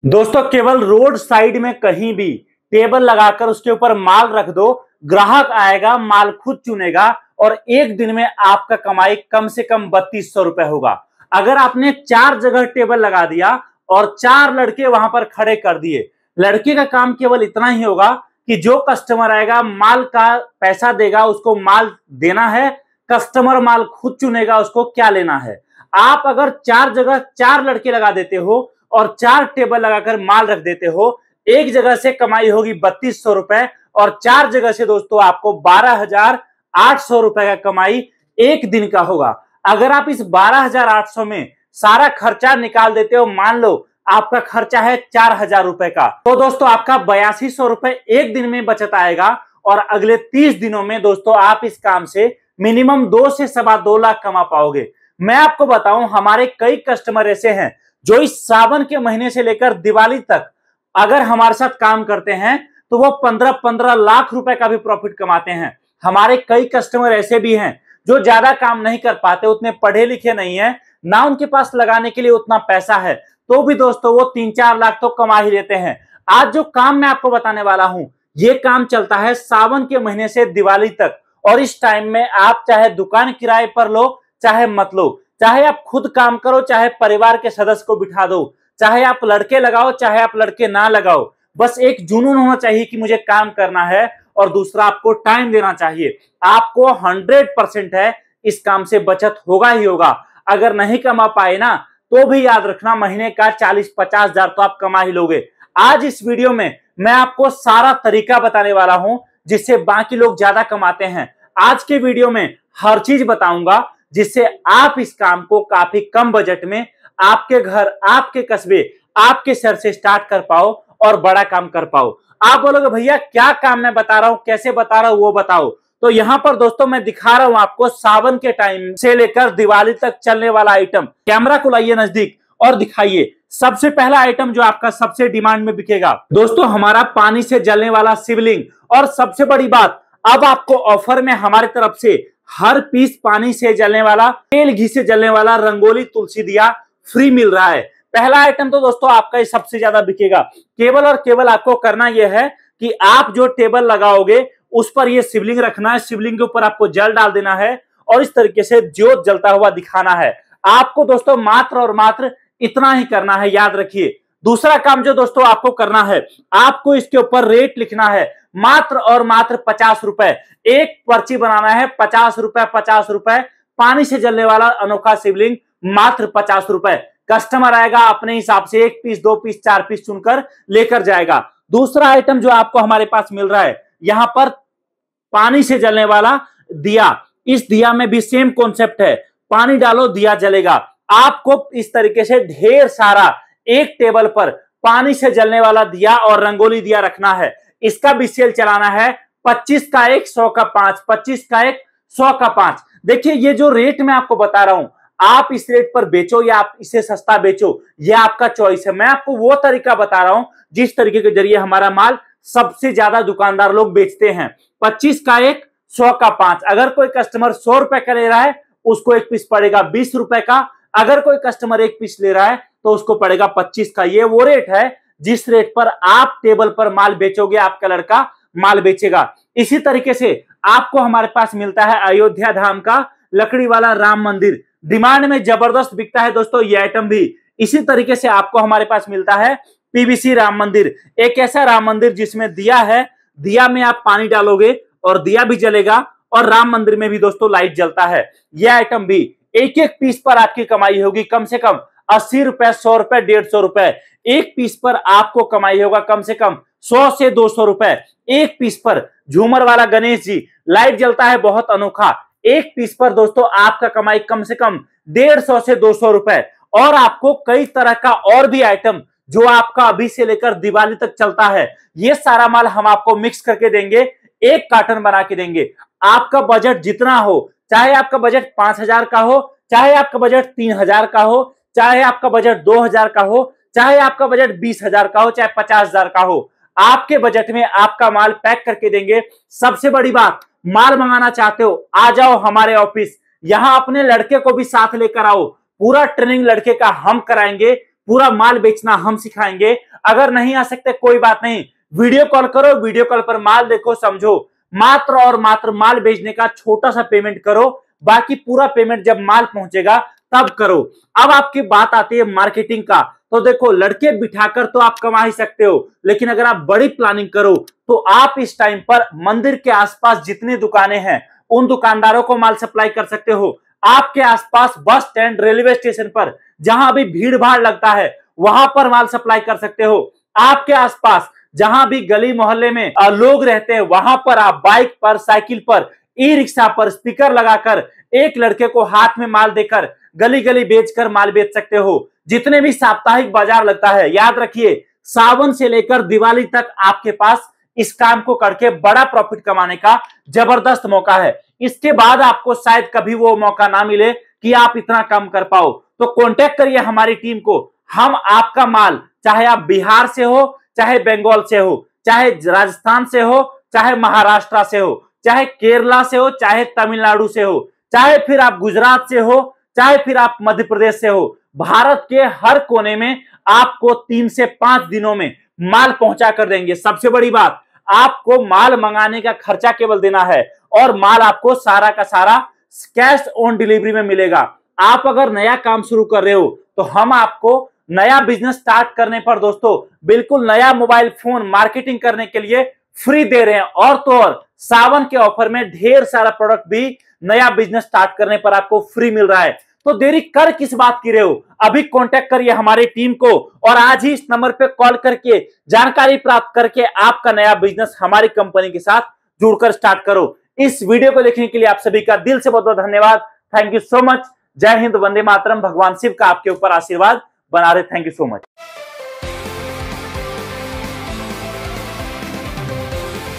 दोस्तों केवल road side में कहीं भी टेबल लगाकर उसके ऊपर माल रख दो, ग्राहक आएगा, माल खुद चुनेगा और एक दिन में आपका कमाई कम से कम 3200 रुपए होगा। अगर आपने 4 जगह टेबल लगा दिया और 4 लड़के वहां पर खड़े कर दिए, लड़के का काम केवल इतना ही होगा कि जो कस्टमर आएगा माल का पैसा देगा, उसको माल देना है, कस्टमर माल खुद चुनेगा उसको क्या लेना है। आप अगर 4 जगह 4 लड़के लगा देते हो और 4 टेबल लगाकर माल रख देते हो, एक जगह से कमाई होगी 3200 रुपए और 4 जगह से दोस्तों आपको 12,800 रुपए का कमाई एक दिन का होगा। अगर आप इस 12,800 में सारा खर्चा निकाल देते हो, मान लो आपका खर्चा है 4,000 रुपए का, तो दोस्तों आपका 8200 रुपए एक दिन में बचत आएगा और अगले 30 दिनों में दोस्तों आप इस काम से मिनिमम 2 से सवा 2 लाख कमा पाओगे। मैं आपको बताऊं, हमारे कई कस्टमर ऐसे हैं जो इस सावन के महीने से लेकर दिवाली तक अगर हमारे साथ काम करते हैं तो वो 15-15 लाख रुपए का भी प्रॉफिट कमाते हैं। हमारे कई कस्टमर ऐसे भी हैं जो ज्यादा काम नहीं कर पाते, उतने पढ़े लिखे नहीं है, ना उनके पास लगाने के लिए उतना पैसा है, तो भी दोस्तों वो 3-4 लाख तो कमा ही लेते हैं। आज जो काम मैं आपको बताने वाला हूं, ये काम चलता है सावन के महीने से दिवाली तक और इस टाइम में आप चाहे दुकान किराए पर लो चाहे मत लो, चाहे आप खुद काम करो चाहे परिवार के सदस्य को बिठा दो, चाहे आप लड़के लगाओ चाहे आप लड़के ना लगाओ, बस एक जुनून होना चाहिए कि मुझे काम करना है और दूसरा आपको टाइम देना चाहिए। आपको 100% है इस काम से बचत होगा ही होगा। अगर नहीं कमा पाए ना तो भी याद रखना महीने का 40-50 हजार तो आप कमा ही लोगे। आज इस वीडियो में मैं आपको सारा तरीका बताने वाला हूं जिससे बाकी लोग ज्यादा कमाते हैं। आज के वीडियो में हर चीज बताऊंगा जिससे आप इस काम को काफी कम बजट में आपके घर, आपके कस्बे, आपके शहर से स्टार्ट कर पाओ और बड़ा काम कर पाओ। आप बोलोगे भैया क्या काम मैं बता रहा हूं, कैसे बता रहा हूं वो बताओ। तो यहां पर दोस्तों मैं दिखा रहा हूं आपको सावन के टाइम से लेकर दिवाली तक चलने वाला आइटम। कैमरा को लाइए नजदीक और दिखाइए। सबसे पहला आइटम जो आपका सबसे डिमांड में बिकेगा दोस्तों, हमारा पानी से जलने वाला शिवलिंग। और सबसे बड़ी बात, अब आपको ऑफर में हमारी तरफ से हर पीस पानी से जलने वाला, तेल घी से जलने वाला रंगोली तुलसी दिया फ्री मिल रहा है। पहला आइटम तो दोस्तों आपका सबसे ज्यादा बिकेगा। केवल और केवल आपको करना यह है कि आप जो टेबल लगाओगे उस पर यह शिवलिंग रखना है, शिवलिंग के ऊपर आपको जल डाल देना है और इस तरीके से ज्योत जलता हुआ दिखाना है। आपको दोस्तों मात्र और मात्र इतना ही करना है, याद रखिए। दूसरा काम जो दोस्तों आपको करना है, आपको इसके ऊपर रेट लिखना है, मात्र और मात्र 50 रुपए। एक पर्ची बनाना है, 50 रुपए 50 रुपए। पानी से जलने वाला अनोखा शिवलिंग मात्र 50 रुपए। कस्टमर आएगा अपने हिसाब से 1 पीस 2 पीस 4 पीस चुनकर लेकर जाएगा। दूसरा आइटम जो आपको हमारे पास मिल रहा है, यहां पर पानी से जलने वाला दिया। इस दिया में भी सेम कॉन्सेप्ट है, पानी डालो दिया जलेगा। आपको इस तरीके से ढेर सारा एक टेबल पर पानी से जलने वाला दिया और रंगोली दिया रखना है। इसका भी सेल चलाना है, 25 का 1 100 का 5, 25 का 1 100 का 5। देखिए ये जो रेट मैं आपको बता रहा हूं, आप इस रेट पर बेचो या आप इसे सस्ता बेचो, ये आपका चॉइस है। मैं आपको वो तरीका बता रहा हूं जिस तरीके के जरिए हमारा माल सबसे ज्यादा दुकानदार लोग बेचते हैं। 25 का 1 100 का 5। अगर कोई कस्टमर 100 रुपए का ले रहा है उसको एक पीस पड़ेगा 20 रुपए का। अगर कोई कस्टमर एक पीस ले रहा है तो उसको पड़ेगा 25 का। ये वो रेट है जिस रेट पर आप टेबल पर माल बेचोगे, आपका लड़का माल बेचेगा। इसी तरीके से आपको हमारे पास मिलता है अयोध्या धाम का लकड़ी वाला राम मंदिर। डिमांड में जबरदस्त बिकता है दोस्तों ये आइटम भी। इसी तरीके से आपको हमारे पास मिलता है पीवीसी राम मंदिर। एक ऐसा राम मंदिर जिसमें दिया है, दिया में आप पानी डालोगे और दिया भी जलेगा और राम मंदिर में भी दोस्तों लाइट जलता है। यह आइटम भी एक एक पीस पर आपकी कमाई होगी कम से कम 80 रुपए, 100 रुपए, 150 रुपए। एक पीस पर आपको कमाई होगा कम से कम 100 से 200 रुपए। एक पीस पर झूमर वाला गणेश जी, लाइट जलता है बहुत अनोखा। एक पीस पर दोस्तों आपका कमाई कम से कम 150 से 200 रुपए। और आपको कई तरह का और भी आइटम जो आपका अभी से लेकर दिवाली तक चलता है, ये सारा माल हम आपको मिक्स करके देंगे, एक कार्टन बना के देंगे। आपका बजट जितना हो, चाहे आपका बजट 5,000 का हो, चाहे आपका बजट 3,000 का हो, चाहे आपका बजट 2,000 का हो, चाहे आपका बजट 20,000 का हो, चाहे 50,000 का हो, आपके बजट में आपका माल पैक करके देंगे। सबसे बड़ी बात, माल मंगाना चाहते हो आ जाओ हमारे ऑफिस, यहां अपने लड़के को भी साथ लेकर आओ। पूरा ट्रेनिंग लड़के का हम कराएंगे, पूरा माल बेचना हम सिखाएंगे। अगर नहीं आ सकते कोई बात नहीं, वीडियो कॉल करो, वीडियो कॉल पर माल देखो, समझो। मात्र और मात्र माल बेचने का छोटा सा पेमेंट करो, बाकी पूरा पेमेंट जब माल पहुंचेगा तब करो। अब आपकी बात आती है मार्केटिंग का। तो देखो, लड़के बिठाकर तो आप कमा ही सकते हो, लेकिन अगर आप बड़ी प्लानिंग करो तो आप इस टाइम पर मंदिर के आसपास जितनी दुकानें हैं उन दुकानदारों को माल सप्लाई कर सकते हो। आपके आसपास बस स्टैंड, रेलवे स्टेशन पर जहां भी भीड़ भाड़ लगता है वहां पर माल सप्लाई कर सकते हो। आपके आसपास जहां भी गली मोहल्ले में लोग रहते हैं वहां पर आप बाइक पर, साइकिल पर, ई रिक्शा पर स्पीकर लगाकर एक लड़के को हाथ में माल देकर गली गली बेचकर माल बेच सकते हो। जितने भी साप्ताहिक बाजार लगता है, याद रखिए, सावन से लेकर दिवाली तक आपके पास इस काम को करके बड़ा प्रॉफिट कमाने का जबरदस्त मौका है। इसके बाद आपको शायद कभी वो मौका ना मिले कि आप इतना कम कर पाओ। तो कांटेक्ट करिए हमारी टीम को। हम आपका माल, चाहे आप बिहार से हो, चाहे बंगाल से हो, चाहे राजस्थान से हो, चाहे महाराष्ट्र से हो, चाहे केरला से हो, चाहे तमिलनाडु से हो, चाहे फिर आप गुजरात से हो, चाहे फिर आप मध्य प्रदेश से हो, भारत के हर कोने में आपको 3 से 5 दिनों में माल पहुंचा कर देंगे। सबसे बड़ी बात, आपको माल मंगाने का खर्चा केवल देना है और माल आपको सारा का सारा कैश ऑन डिलीवरी में मिलेगा। आप अगर नया काम शुरू कर रहे हो तो हम आपको नया बिजनेस स्टार्ट करने पर दोस्तों बिल्कुल नया मोबाइल फोन मार्केटिंग करने के लिए फ्री दे रहे हैं। और तो और सावन के ऑफर में ढेर सारा प्रोडक्ट भी नया बिजनेस स्टार्ट करने पर आपको फ्री मिल रहा है। तो देरी कर किस बात की रहे हो, अभी कांटेक्ट करिए हमारी टीम को और आज ही इस नंबर पे कॉल करके जानकारी प्राप्त करके आपका नया बिजनेस हमारी कंपनी के साथ जुड़कर स्टार्ट करो। इस वीडियो को देखने के लिए आप सभी का दिल से बहुत बहुत धन्यवाद। Thank you so much. जय हिंद, वंदे मातरम। भगवान शिव का आपके ऊपर आशीर्वाद बना रहे। Thank you so much.